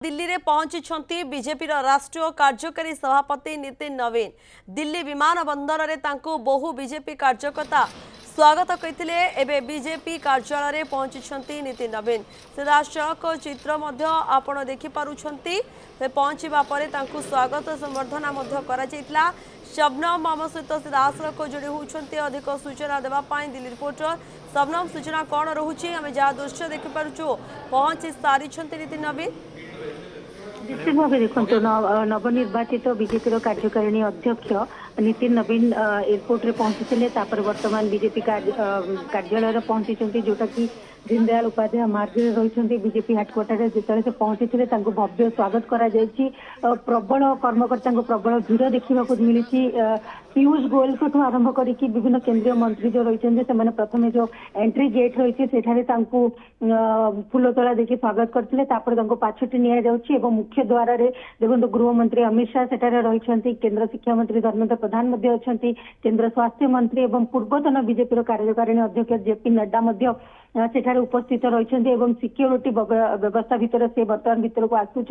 दिल्ली रे पहुंची बीजेपी राष्ट्रीय कार्यकारी सभापति नितिन नवीन। दिल्ली विमान बंदर रे तांकु बहु बीजेपी कार्यकर्ता स्वागत करते एवं बीजेपी कार्यालय रे पहुंची नितिन नवीन। सीधासलख चित्र आपण देखिपुंट पहुंचा पर स्वागत संबर्धना करा। शबनम आम सहित सीधासलख जोड़ी होती अधिक सूचना देवाई दिल्ली रिपोर्टर शबनम सूचना कौन रोचे आम जहाँ दृश्य देखिपुँ पहुंची सारी नितिन नवीन। निश्चित भाव देखो नवनिर्वाचित बीजेपी कार्यकारिणी अध्यक्ष नितिन नवीन एयरपोर्ट रे पहुंची बर्तमान बीजेपी कार्यालय पहुंची जोटा कि दीनदयाल उपाध्याय मार्ग रही बीजेपी हेडक्वार्टर जिते से पहुंची भव्य स्वागत करा प्रबल कर्मकर्ता प्रबल भीड़ देखा मिली। पीयूष गोयल को आरंभ करके विभिन्न केंद्रीय मंत्री जो रही प्रथम जो एंट्री गेट रही फूलतोड़ा देखिए स्वागत करते पाछटी नि मुख्य द्वार देखो गृहमंत्री अमित शाह सेठारे रही केंद्र शिक्षा मंत्री धर्मेंद्र प्रधान अच्छा केंद्र स्वास्थ्य मंत्री और पूर्वतन बीजेपी कार्यकारिणी अध्यक्ष जेपी नड्डा सेठारे उपस्थित रही सिक्योरिटी व्यवस्था भितर से बर्तमान भितर को आसुंच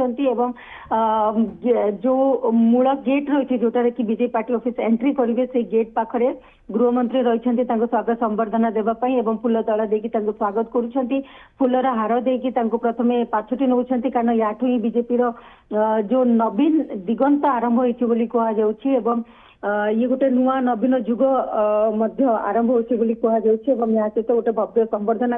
जो मूल गेट रही जोटार कि बीजेपी पार्टी ऑफिस एंट्री करेंगे से गेट पाखरे गृहमंत्री रही स्वागत संबर्धना देवाई फूल तला देकी स्वागत करुँच फूलर हार देकी प्रथमे पाछटी नौ कारण या बीजेपी जो नवीन दिगंत आरंभ हो ये गोटे नुआ नवीन जुग आरंभ होगा सहित गोटे भव्य संबर्धना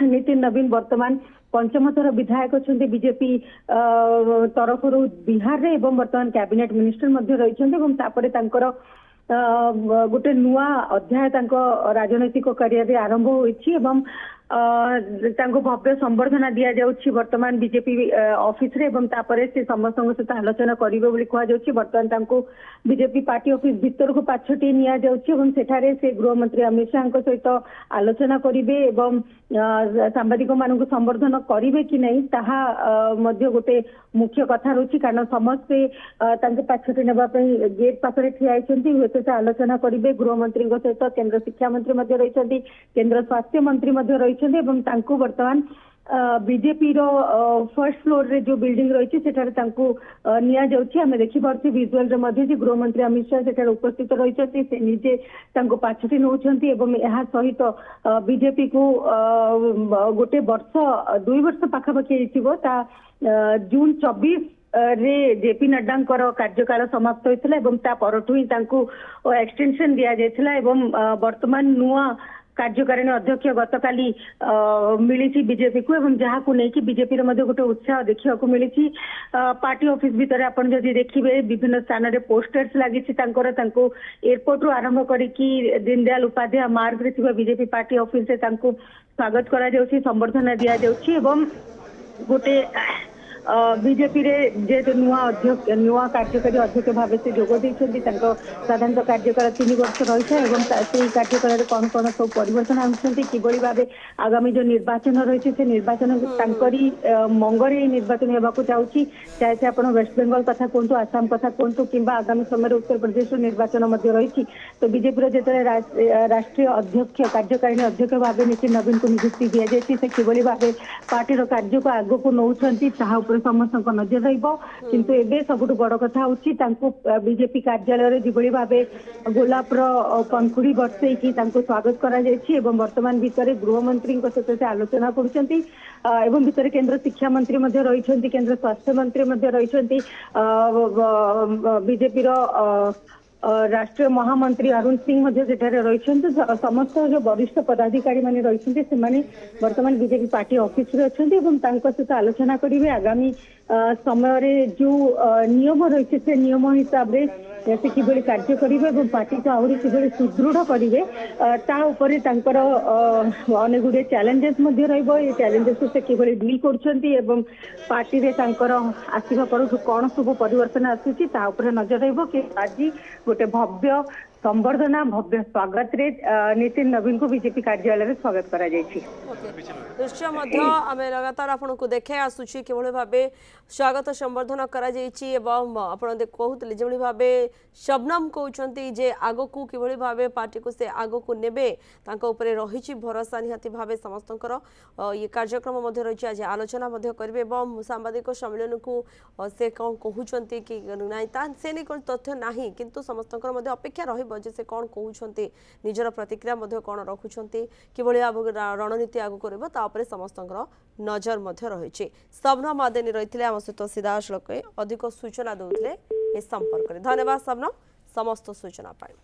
नितिन नवीन वर्तमान पंचम थर विधायक अच्छा बीजेपी तरफ बिहार रे बर्तमान कैबिनेट मिनिस्टर रही गोटे नुआ अध्याय राजनैतिक करियर आरंभ होती भव्य संबर्धना दि जाऊँगी बर्तमान बीजेपी ऑफिस रे से समस्त सहित आलोचना करेंगे कहुच्छी बर्तमान बीजेपी पार्टी ऑफिस भीतर को पाछटी नि से गृहमंत्री अमित शाह सहित आलोचना करेंगे सांबादिक मान संबर्धन करेंगे कि नहीं ताहा गोटे मुख्य कथा रही कारण समस्ते पाछटी नापी गेट पाखे ठिया हे से आलोचना करेंगे गृहमंत्री सहित केंद्र शिक्षा मंत्री रही केंद्र स्वास्थ्य मंत्री रही वर्तमान बीजेपी फर्स्ट फ्लोर रे जो बिल्डिंग रही आम देखिपे विजुअल गृहमंत्री अमित शाह सेठार उपस्थित रही से निजे पाछटी नौ सहित बीजेपी को गोटे वर्ष 2 वर्ष पाखापाखि जून 24 रे जेपी नड्डा कार्यकाल समाप्त होता परठू ही एक्सटेंशन दि जाता वर्तमान नुआ कार्यकारिणी अध्यक्ष गतकाली मिली बीजेपी को जहाँ को लेकिन बीजेपी गोटे उत्साह देखा मिली पार्टी ऑफिस भितर आपन जदि देखिए विभिन्न स्थान रे पोस्टर्स लगी एयरपोर्ट रु आरंभ करके दीनदयाल उपाध्याय मार्ग रे बीजेपी पार्टी ऑफिस से स्वागत करा संबर्धना दि जाउछि गोटे बीजेपी रे जे नुआ अध्यक्ष नुआ कार्यकारी अध्यक्ष भाव से जोग साधारणतः कार्यकाल 3 वर्ष रही है कार्यकाल कौन कौन सब परिवर्तन आनुंट भाव आगामी जो निर्वाचन रही है निर्वाचन मंगरे निर्वाचन होगा चाहूँगी चाहे से आप वेस्ट बेंगल कथा कहतु आसाम कथा कहतु कि आगामी समय उत्तर प्रदेश निर्वाचन रही तो बीजेपी जो राष्ट्रीय अध्यक्ष कार्यकारिणी अध्यक्ष भाव नितिन नवीन को नियुक्ति दि जाए से कि भाव पार्टी कार्य को आग को नौ समस्त नजर रहिंतु एवं सबुठ बड़ कथा हूँ बीजेपी कार्यालय जो भाव गोलापर पंखुड़ी बर्षेकी स्वागत कर वर्तमान भितर गृहमंत्री सहित आलोचना कर केंद्र शिक्षा मंत्री रही केंद्र स्वास्थ्य मंत्री रही बीजेपी राष्ट्रीय महामंत्री अरुण सिंह रही समस्त जो वरिष्ठ पदाधिकारी माने रही वर्तमान बीजेपी पार्टी ऑफिस रे अच्छा सहित आलोचना करेंगे आगामी समय जो नियम रही से नियम हिसाब से किभली कार्य करेंगे पार्टी को आहरी किभली सुदृढ़ करेंगे अनेक गुड़े चैलेंजेस ये चैलेंजेस से किभली डील कर पार्टी रे आसवा पर कौन सब परिवर्तन आसूची नजर रही आज गोटे भव्य संबर्धना भव्य स्वागत रे नितिन नवीन को बीजेपी कार्यालय में स्वागत करा जायछि। निश्चय मध्य आम लगातार आपन को देखे आसुची किभଳି भाबे स्वागत संबर्धना करा जायछि एवं आपन कहउतले जेभଳି भाबे शबनम कहउचंती जे आगो को किभଳି भाबे पार्टी को से आगो को नेबे तांको ऊपर रहिछि भरोसा निहाती भाबे समस्तंकर ये कार्यक्रम मध्य रहिछि आज आलोचना मध्य करबे एवं सांबादिक सम्मेलन को से कोन कहउचंती कि नाही ता से नै कोन तथ्य नाही किंतु समस्तंकर मध्य अपेक्षा रहिबो जे से कोन कहउचंती निजर प्रतिक्रिया मध्य कोन रखुचंती किभଳି रणनीति आगो करबो ता ऊपर समस्तंकर नजर मध्य रहिछि। सबनम आदेनी रहिथिले हम सहित सीधासलख अधिक सूचना दउथिले ए संपर्क रे। धन्यवाद सबनम समस्त सूचना पाई।